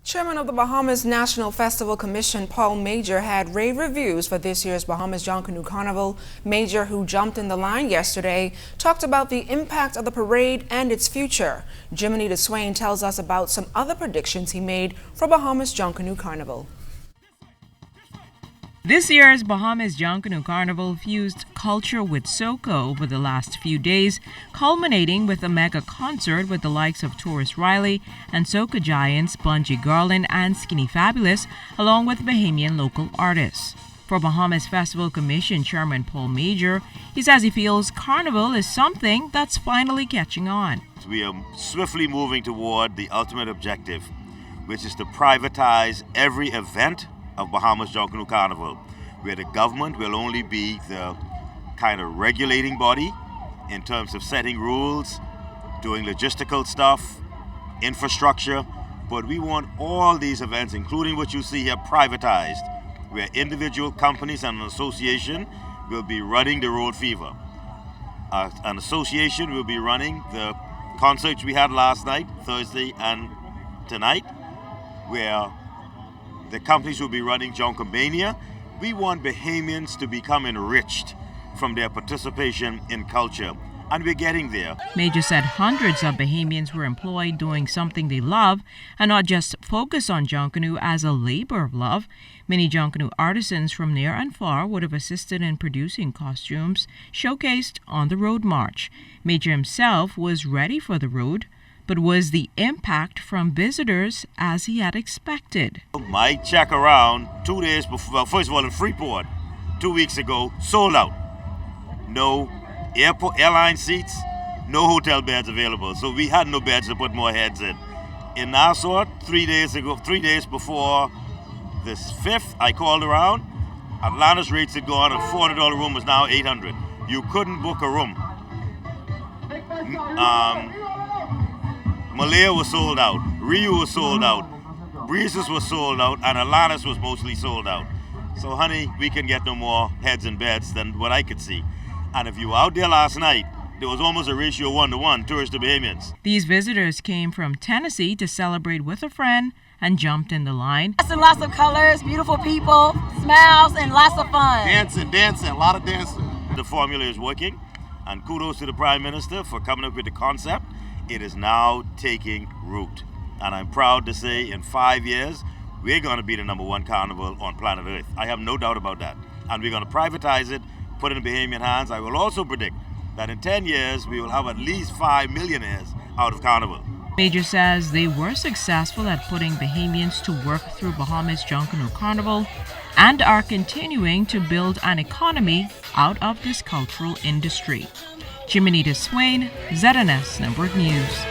Chairman of the Bahamas National Festival Commission, Paul Major, had rave reviews for this year's Bahamas Junkanoo Carnival. Major, who jumped in the line yesterday, talked about the impact of the parade and its future. Junkanoo Swain tells us about some other predictions he made for Bahamas Junkanoo Carnival. This year's Bahamas Junkanoo Carnival fused culture with soca over the last few days, culminating with a mega concert with the likes of Taurus Riley and soca giants Bungie Garland and Skinny Fabulous, along with Bahamian local artists. For Bahamas Festival Commission Chairman Paul Major, he says he feels Carnival is something that's finally catching on. We are swiftly moving toward the ultimate objective, which is to privatize every event of Bahamas Junkanoo Carnival, where the government will only be the kind of regulating body in terms of setting rules, doing logistical stuff, infrastructure, but we want all these events, including what you see here, privatized, where individual companies and an association will be running the road fever. An association will be running the concerts we had last night, Thursday and tonight, where the companies will be running Junkamania. We want Bahamians to become enriched from their participation in culture, and we're getting there. Major said hundreds of Bahamians were employed doing something they love and not just focus on Junkanoo as a labor of love. Many Junkanoo artisans from near and far would have assisted in producing costumes showcased on the road march. Major himself was ready for the road, but was the impact from visitors as he had expected? My check around 2 days before, well, first of all in Freeport, 2 weeks ago, sold out. No airline seats, no hotel beds available, so we had no beds to put more heads in. In Nassau, 3 days before this 5th, I called around. Atlanta's rates had gone, a $400 room was now $800. You couldn't book a room. Malaya was sold out, Rio was sold out, Breezes was sold out, and Atlantis was mostly sold out. So honey, we can get no more heads in beds than what I could see. And if you were out there last night, there was almost a ratio 1-to-1 tourists to Bahamians. These visitors came from Tennessee to celebrate with a friend and jumped in the line. Lots and lots of colors, beautiful people, smiles, and lots of fun. Dancing, a lot of dancing. The formula is working, and kudos to the Prime Minister for coming up with the concept. It is now taking root. And I'm proud to say in 5 years, we're going to be the #1 carnival on planet Earth. I have no doubt about that. And we're going to privatize it, put it in Bahamian hands. I will also predict that in 10 years, we will have at least 5 millionaires out of Carnival. Major says they were successful at putting Bahamians to work through Bahamas Junkanoo Carnival and are continuing to build an economy out of this cultural industry. Junkanoo Swain, ZNS Network News.